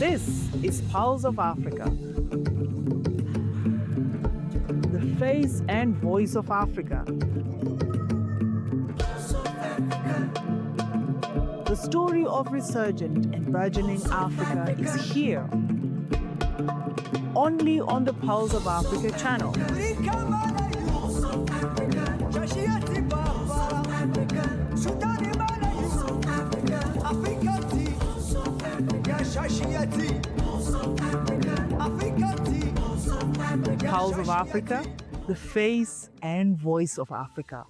This is Pulse of Africa, the face and voice of Africa. The story of resurgent and burgeoning Africa is here, only on the Pulse of Africa channel. Pulse of Africa, the face and voice of Africa.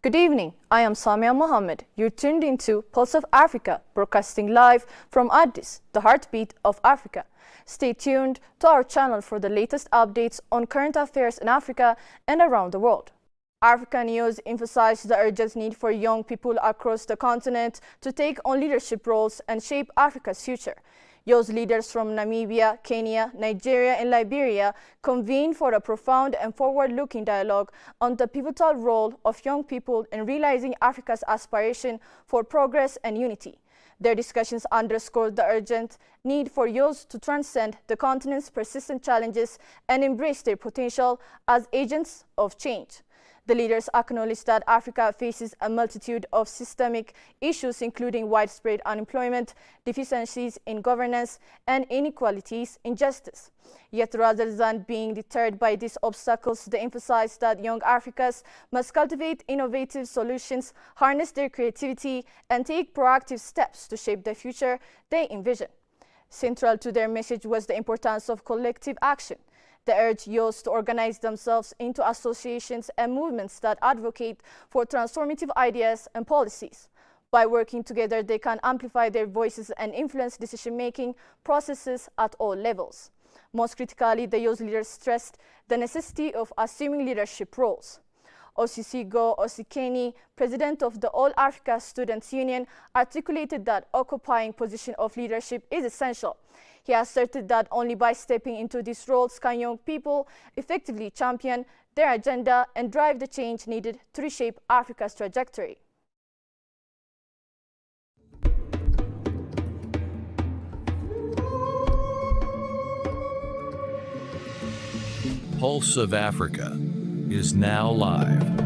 Good evening, I am Samia Mohammed. You're tuned into Pulse of Africa, broadcasting live from Addis, the heartbeat of Africa. Stay tuned to our channel for the latest updates on current affairs in Africa and around the world. Africa News emphasizes the urgent need for young people across the continent to take on leadership roles and shape Africa's future. Youth leaders from Namibia, Kenya, Nigeria, and Liberia convened for a profound and forward-looking dialogue on the pivotal role of young people in realizing Africa's aspiration for progress and unity. Their discussions underscored the urgent need for youth to transcend the continent's persistent challenges and embrace their potential as agents of change. The leaders acknowledged that Africa faces a multitude of systemic issues, including widespread unemployment, deficiencies in governance, and inequalities in justice. Yet, rather than being deterred by these obstacles, they emphasized that young Africans must cultivate innovative solutions, harness their creativity, and take proactive steps to shape the future they envision. Central to their message was the importance of collective action. They urged youth to organize themselves into associations and movements that advocate for transformative ideas and policies. By working together, they can amplify their voices and influence decision-making processes at all levels. Most critically, the youth leaders stressed the necessity of assuming leadership roles. Osisigo Osikeni, president of the All Africa Students Union, articulated that occupying position of leadership is essential. He asserted that only by stepping into these roles can young people effectively champion their agenda and drive the change needed to reshape Africa's trajectory. Pulse of Africa is now live.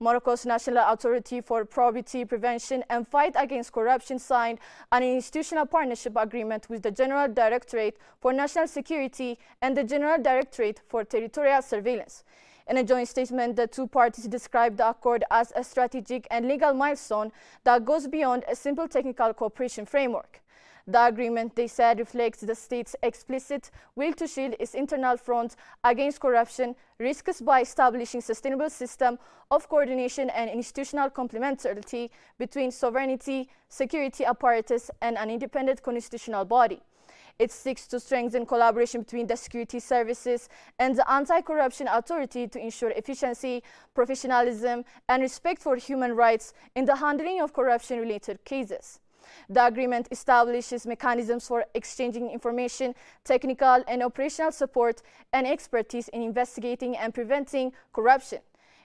Morocco's National Authority for Poverty Prevention and Fight Against Corruption signed an institutional partnership agreement with the General Directorate for National Security and the General Directorate for Territorial Surveillance. In a joint statement, the two parties described the accord as a strategic and legal milestone that goes beyond a simple technical cooperation framework. The agreement, they said, reflects the state's explicit will to shield its internal front against corruption risks by establishing a sustainable system of coordination and institutional complementarity between sovereignty, security apparatus, and an independent constitutional body. It seeks to strengthen collaboration between the security services and the anti-corruption authority to ensure efficiency, professionalism, and respect for human rights in the handling of corruption-related cases. The agreement establishes mechanisms for exchanging information, technical and operational support, and expertise in investigating and preventing corruption.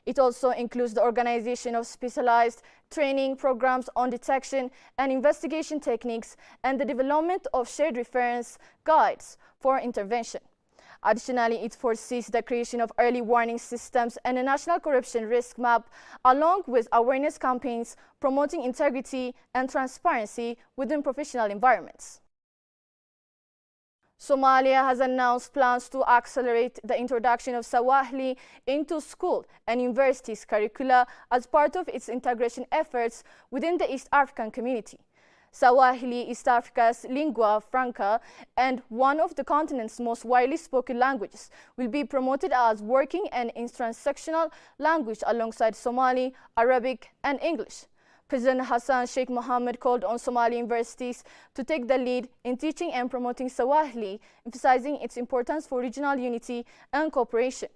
It also includes the organization of specialized training programs on detection and investigation techniques and the development of shared reference guides for intervention. Additionally, it foresees the creation of early warning systems and a national corruption risk map, along with awareness campaigns promoting integrity and transparency within professional environments. Somalia has announced plans to accelerate the introduction of Swahili into school and universities curricula as part of its integration efforts within the East African community. Swahili, East Africa's lingua franca and one of the continent's most widely spoken languages, will be promoted as working and instructional language alongside Somali, Arabic, and English. President Hassan Sheikh Mohammed called on Somali universities to take the lead in teaching and promoting Swahili, emphasizing its importance for regional unity and cooperation.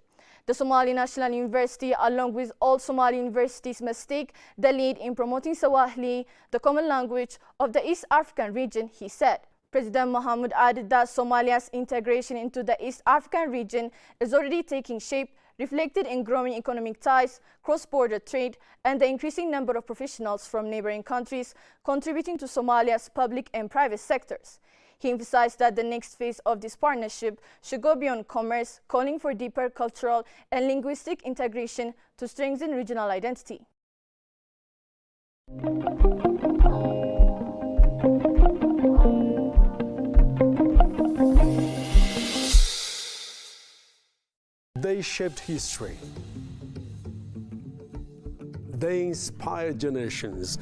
The Somali National University, along with all Somali universities, must take the lead in promoting Swahili, the common language of the East African region, he said. President Mohammed added that Somalia's integration into the East African region is already taking shape, reflected in growing economic ties, cross-border trade, and the increasing number of professionals from neighboring countries contributing to Somalia's public and private sectors. He emphasized that the next phase of this partnership should go beyond commerce, calling for deeper cultural and linguistic integration to strengthen regional identity. They shaped history. They inspired generations.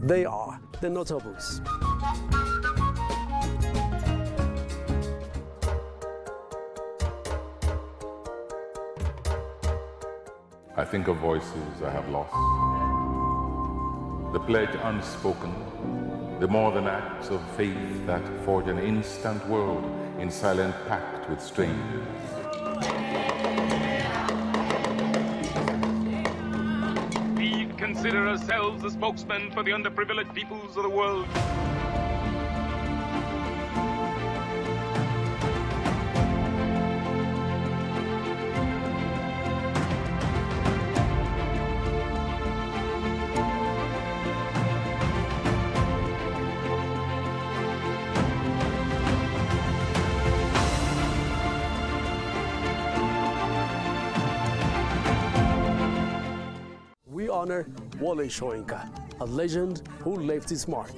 They are the notables. I think of voices I have lost. The pledge unspoken, the more than acts of faith that forge an instant world in silent pact with strangers. We consider ourselves the spokesmen for the underprivileged peoples of the world. We honor Wole Soyinka, a legend who left his mark.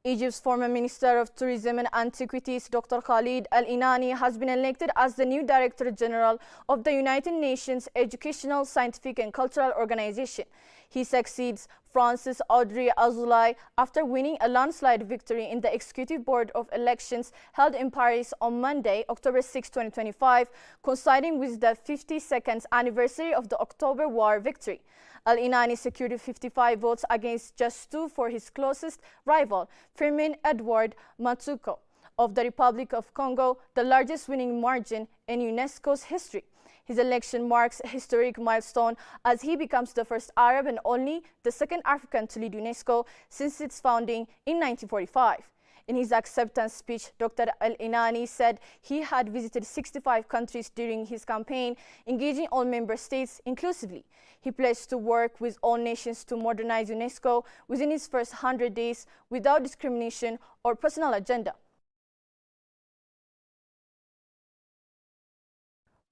Egypt's former Minister of Tourism and Antiquities, Dr. Khalid Al-Inani, has been elected as the new Director General of the United Nations Educational, Scientific and Cultural Organization. He succeeds Francis Audrey Azoulay after winning a landslide victory in the Executive Board of Elections held in Paris on Monday, October 6, 2025, coinciding with the 52nd anniversary of the October War victory. Al-Inani secured 55 votes against just 2 for his closest rival, Firmin Edouard Matsuko of the Republic of Congo, the largest winning margin in UNESCO's history. His election marks a historic milestone as he becomes the first Arab and only the second African to lead UNESCO since its founding in 1945. In his acceptance speech, Dr. Al-Inani said he had visited 65 countries during his campaign, engaging all member states inclusively. He pledged to work with all nations to modernize UNESCO within his first 100 days without discrimination or personal agenda.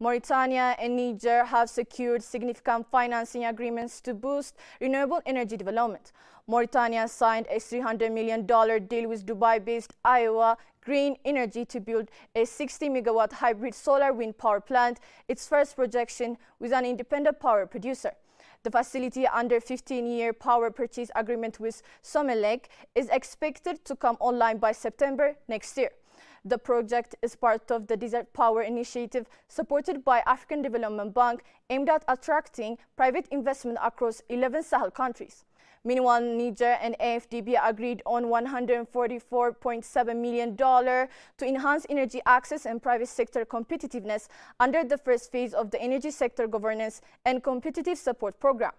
Mauritania and Niger have secured significant financing agreements to boost renewable energy development. Mauritania signed a $300 million deal with Dubai-based Iowa Green Energy to build a 60-megawatt hybrid solar wind power plant, its first projection with an independent power producer. The facility, under a 15-year power purchase agreement with Somelec, is expected to come online by September next year. The project is part of the Desert Power Initiative supported by African Development Bank, aimed at attracting private investment across 11 Sahel countries. Meanwhile, Niger and AFDB agreed on $144.7 million to enhance energy access and private sector competitiveness under the first phase of the Energy Sector Governance and Competitive Support Program.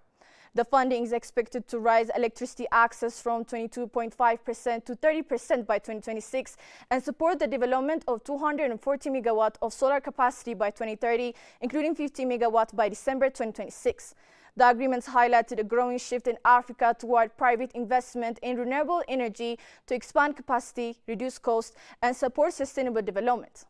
The funding is expected to raise electricity access from 22.5% to 30% by 2026 and support the development of 240 megawatt of solar capacity by 2030, including 50 megawatt by December 2026. The agreements highlighted a growing shift in Africa toward private investment in renewable energy to expand capacity, reduce costs, and support sustainable development.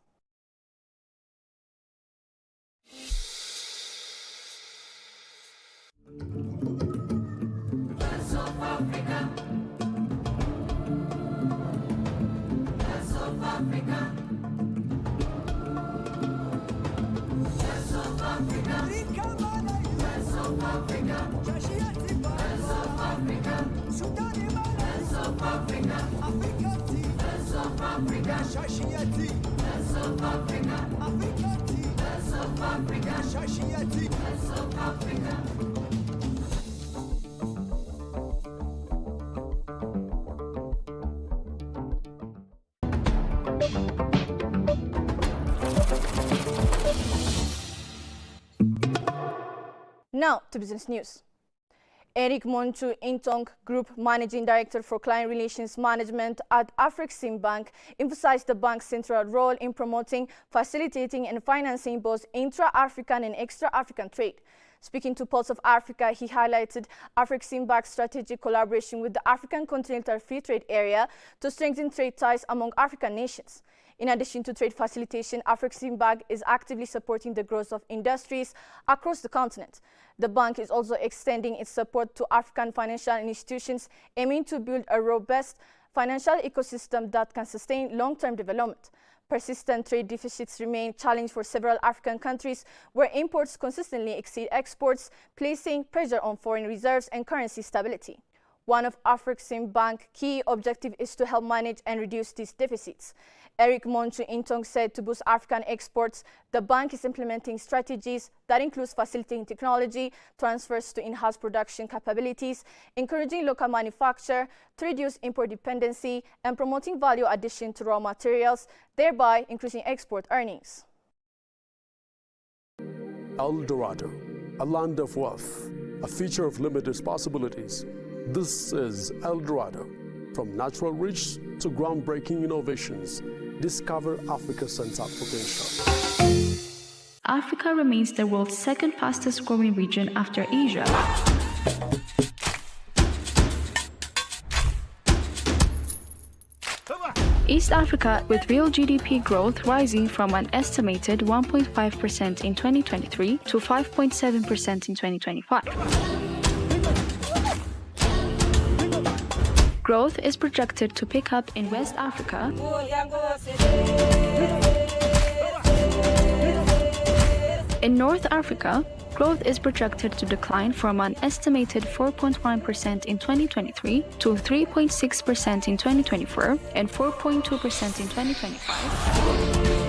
Now to business news. Eric Monchu Intong, Group Managing Director for Client Relations Management at Afreximbank, emphasized the bank's central role in promoting, facilitating and financing both intra-African and extra-African trade. Speaking to Pulse of Africa, he highlighted Afreximbank's strategic collaboration with the African Continental Free Trade Area to strengthen trade ties among African nations. In addition to trade facilitation, Afreximbank is actively supporting the growth of industries across the continent. The bank is also extending its support to African financial institutions, aiming to build a robust financial ecosystem that can sustain long-term development. Persistent trade deficits remain a challenge for several African countries, where imports consistently exceed exports, placing pressure on foreign reserves and currency stability. One of Afreximbank's key objectives is to help manage and reduce these deficits. Eric Monchu Intong said to boost African exports, the bank is implementing strategies that include facilitating technology transfers to enhance production capabilities, encouraging local manufacture to reduce import dependency, and promoting value addition to raw materials, thereby increasing export earnings. El Dorado, a land of wealth, a future of limitless possibilities. This is El Dorado. From natural rich to groundbreaking innovations, discover Africa's untapped potential. Africa remains the world's second fastest growing region after Asia. East Africa, with real GDP growth rising from an estimated 1.5% in 2023 to 5.7% in 2025. Growth is projected to pick up in West Africa, in North Africa, growth is projected to decline from an estimated 4.1% in 2023 to 3.6% in 2024 and 4.2% in 2025.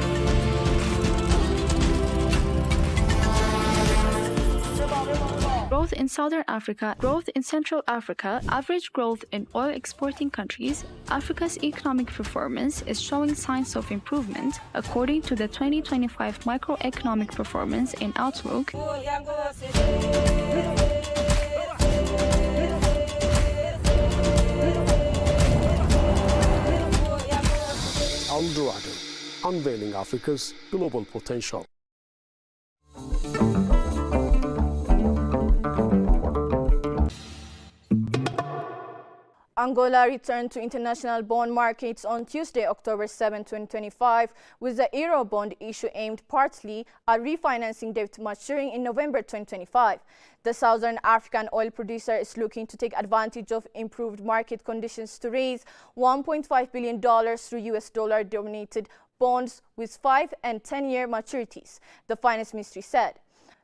Growth in Southern Africa, growth in Central Africa, average growth in oil exporting countries, Africa's economic performance is showing signs of improvement according to the 2025 Microeconomic Performance and Outlook. El Dorado, unveiling Africa's global potential. Angola returned to international bond markets on Tuesday, October 7, 2025, with the Euro bond issue aimed partly at refinancing debt maturing in November 2025. The Southern African oil producer is looking to take advantage of improved market conditions to raise $1.5 billion through US dollar-denominated bonds with 5- and 10-year maturities, the Finance Ministry said.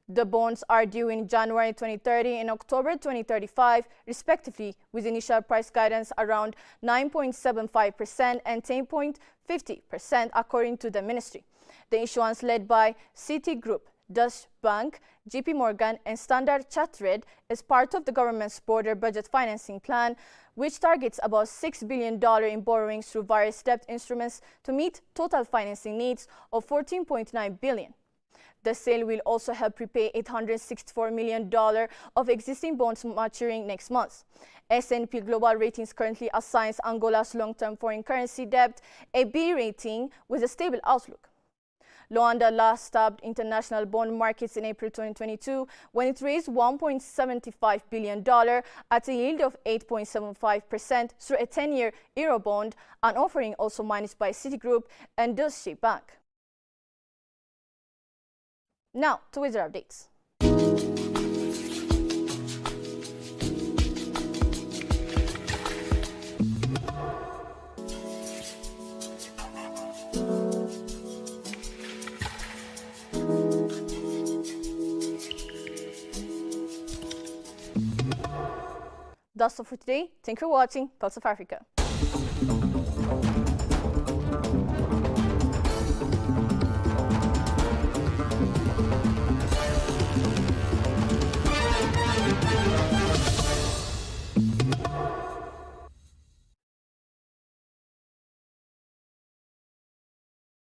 The bonds are due in January 2030 and October 2035, respectively, with initial price guidance around 9.75% and 10.50%, according to the ministry. The issuance led by Citigroup, Deutsche Bank, JP Morgan, and Standard Chartered is part of the government's border budget financing plan, which targets about $6 billion in borrowings through various debt instruments to meet total financing needs of $14.9 billion. The sale will also help prepay $864 million of existing bonds maturing next month. S&P Global Ratings currently assigns Angola's long-term foreign currency debt a B rating with a stable outlook. Luanda last tapped international bond markets in April 2022 when it raised $1.75 billion at a yield of 8.75% through a 10-year Eurobond, an offering also managed by Citigroup and Deutsche Bank. Now to weather updates. That's all for today. Thank you for watching Pulse of Africa.